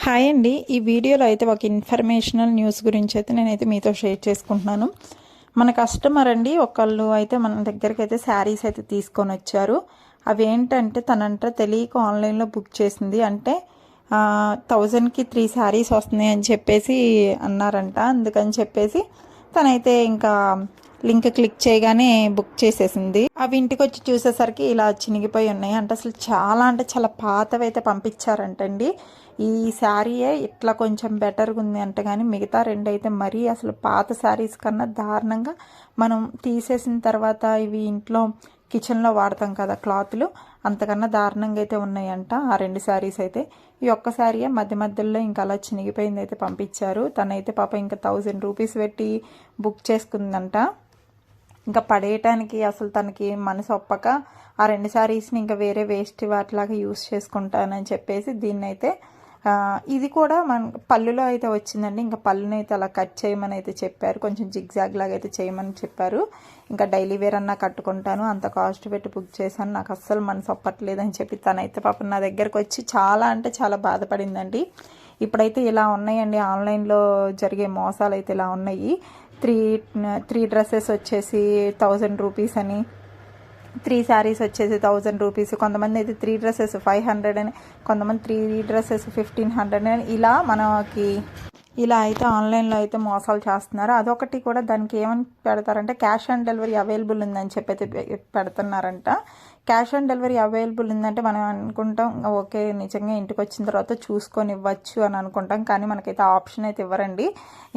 Hi అండి. ఈ వీడియోలో అయితే ఒక ఇన్ఫర్మేషనల్ న్యూస్ గురించి అయితే నేనైతే మీతో షేర్ చేసుకుంటున్నాను. మన కస్టమర్ అండి ఒకళ్ళు అయితే మన దగ్గరికి అయితే శారీస్ అయితే తీసుకొని వచ్చారు. అవి ఏంటంటే తనంట తెలియక ఆన్లైన్లో బుక్ చేసింది. అంటే 1000కి 3 శారీస్ వస్తున్నాయి అని చెప్పేసి అన్నారంట. అందుకని చెప్పేసి తనైతే ఇంకా లింక్ క్లిక్ చేయగానే బుక్ చేసేసింది. అవి ఇంటికి వచ్చి చూసేసరికి ఇలా చినిగిపోయి ఉన్నాయి. అంటే అసలు చాలా అంటే చాలా పాతవి అయితే పంపించారంటండి. ఈ శారీయే ఇట్లా కొంచెం బెటర్గా ఉంది అంటే కానీ మిగతా రెండు అయితే మరీ అసలు పాత శారీస్ కన్నా దారుణంగా మనం తీసేసిన తర్వాత ఇవి ఇంట్లో కిచెన్లో వాడతాం కదా క్లాత్లు, అంతకన్నా దారుణంగా అయితే ఉన్నాయంట ఆ రెండు శారీస్ అయితే. ఈ ఒక్క శారీయే మధ్య మధ్యలో ఇంకా అలా చినిగిపోయింది అయితే పంపించారు. తనైతే పాప ఇంకా 1000 రూపీస్ పెట్టి బుక్ చేసుకుందంట. ఇంకా పడేయటానికి అసలు తనకి మనసు ఒప్పక ఆ రెండు శారీస్ని ఇంకా వేరే వేస్ట్ వాటిలాగా యూస్ చేసుకుంటానని చెప్పేసి దీన్నైతే ఇది కూడా మన పళ్ళులో అయితే వచ్చిందండి. ఇంకా పళ్ళుని అయితే అలా కట్ చేయమని అయితే చెప్పారు. కొంచెం జిగ్జాగ్ లాగా అయితే చేయమని చెప్పారు. ఇంకా డైలీ వేర్ అన్నా కట్టుకుంటాను, అంత కాస్ట్ పెట్టి బుక్ చేశాను, నాకు అస్సలు మనసు ఒప్పట్లేదని చెప్పి తనైతే పాపం నా దగ్గరకు వచ్చి చాలా అంటే చాలా బాధపడిందండి. ఇప్పుడైతే ఇలా ఉన్నాయండి, ఆన్లైన్లో జరిగే మోసాలు అయితే ఇలా ఉన్నాయి. త్రీ డ్రెస్సెస్ వచ్చేసి 1000 రూపీస్ అని, 3 శారీస్ వచ్చేసి 1000 రూపీస్, కొంతమంది అయితే 3 డ్రెస్సెస్ 500 అని, కొంతమంది 3 డ్రెస్సెస్ 1500 అని, ఇలా అయితే ఆన్లైన్లో అయితే మోసాలు చేస్తున్నారు. అదొకటి కూడా దానికి ఏమని పెడతారంటే క్యాష్ ఆన్ డెలివరీ అవైలబుల్ ఉందని చెప్పి అయితే పెడుతున్నారంట. క్యాష్ ఆన్ డెలివరీ అవైలబుల్ ఉందంటే మనం అనుకుంటాం ఓకే నిజంగా ఇంటికి వచ్చిన తర్వాత చూసుకొని ఇవ్వచ్చు అని అనుకుంటాం, కానీ మనకైతే ఆప్షన్ అయితే ఇవ్వరండి.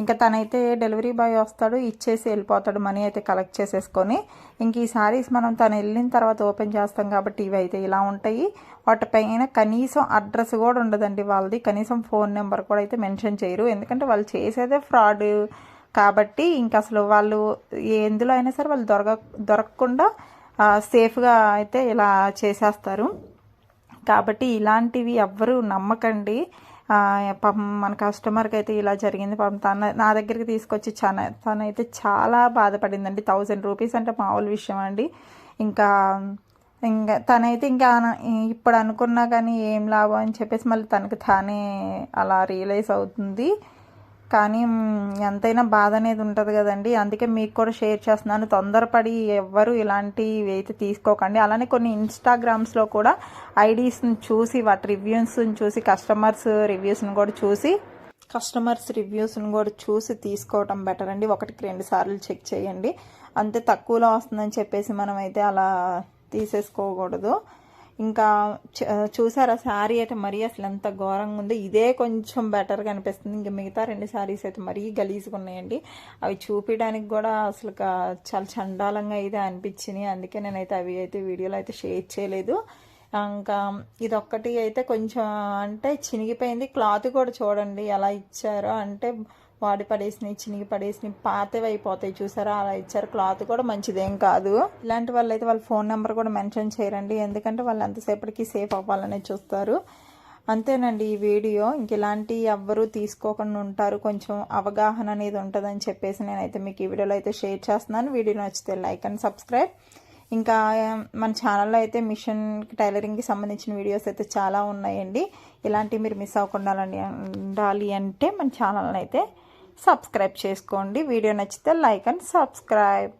ఇంకా తనైతే డెలివరీ బాయ్ వస్తాడు, ఇచ్చేసి వెళ్ళిపోతాడు, మనీ అయితే కలెక్ట్ చేసేసుకొని. ఇంక ఈ శారీస్ మనం తను వెళ్ళిన తర్వాత ఓపెన్ చేస్తాం కాబట్టి ఇవి అయితే ఇలా ఉంటాయి. వాటిపైన కనీసం అడ్రస్ కూడా ఉండదండి వాళ్ళది, కనీసం ఫోన్ నెంబర్ కూడా అయితే మెన్షన్ చేయరు. ఎందుకంటే వాళ్ళు చేసేదే ఫ్రాడ్ కాబట్టి ఇంకా అసలు వాళ్ళు ఎందులో అయినా సరే వాళ్ళు దొరకకుండా సేఫ్గా అయితే ఇలా చేసేస్తారు. కాబట్టి ఇలాంటివి ఎవ్వరూ నమ్మకండి. పాపం మన కస్టమర్కి అయితే ఇలా జరిగింది. పాపం నా దగ్గరికి తీసుకొచ్చి తనైతే చాలా బాధపడిందండి. 1000 రూపీస్ అంటే మామూలు విషయం అండి. ఇంకా తనైతే ఇంకా ఇప్పుడు అనుకున్నా కానీ ఏం లాభం అని చెప్పేసి మళ్ళీ తనకి తానే అలా రియలైజ్ అవుతుంది. కానీ ఎంతైనా బాధ అనేది ఉంటుంది కదండి. అందుకే మీకు కూడా షేర్ చేస్తున్నాను. తొందరపడి ఎవ్వరు ఇలాంటివి అయితే తీసుకోకండి. అలానే కొన్ని ఇన్స్టాగ్రామ్స్లో కూడా ఐడీస్ని చూసి వాటి రివ్యూస్ని చూసి కస్టమర్స్ రివ్యూస్ని కూడా చూసి తీసుకోవటం బెటర్ అండి. 1కి 2 సార్లు చెక్ చేయండి. అంతే తక్కువలో వస్తుందని చెప్పేసి మనం అయితే అలా తీసేసుకోకూడదు. ఇంకా చూసారా శారీ అయితే మరీ అసలు ఎంత ఘోరంగా ఉంది. ఇదే కొంచెం బెటర్గా అనిపిస్తుంది. ఇంకా మిగతా 2 శారీస్ అయితే మరీ గలీజ్గా ఉన్నాయండి. అవి చూపించడానికి కూడా అసలు చాలా చండాలంగా అయితే అనిపించినాయి. అందుకే నేనైతే అవి అయితే వీడియోలో అయితే షేర్ చేయలేదు. ఇంకా ఇదొక్కటి అయితే కొంచెం అంటే చినిగిపోయింది. క్లాత్ కూడా చూడండి ఎలా ఇచ్చారో, అంటే వాడి పడేసినాయి, చినిగి పడేసినాయి, పాతవి అయిపోతాయి చూసారా అలా ఇచ్చారు. క్లాత్ కూడా మంచిదేం కాదు. ఇలాంటి వాళ్ళు అయితే వాళ్ళ ఫోన్ నెంబర్ కూడా మెన్షన్ చేయరండి, ఎందుకంటే వాళ్ళు ఎంతసేపటికి సేఫ్ అవ్వాలనే చూస్తారు. అంతేనండి ఈ వీడియో. ఇంక ఇలాంటి ఎవ్వరూ తీసుకోకుండా ఉంటారు, కొంచెం అవగాహన అనేది ఉంటుందని చెప్పేసి నేనైతే మీకు ఈ వీడియోలో అయితే షేర్ చేస్తున్నాను. వీడియో నచ్చితే లైక్ అండ్ సబ్స్క్రైబ్. ఇంకా మన ఛానల్లో అయితే మిషన్ టైలరింగ్కి సంబంధించిన వీడియోస్ అయితే చాలా ఉన్నాయండి. ఇలాంటివి మీరు మిస్ అవ్వకుండా ఉండాలి అంటే మన ఛానల్ని అయితే సబ్స్క్రైబ్ చేసుకోండి. వీడియో నచ్చితే లైక్ అండ్ సబ్స్క్రైబ్.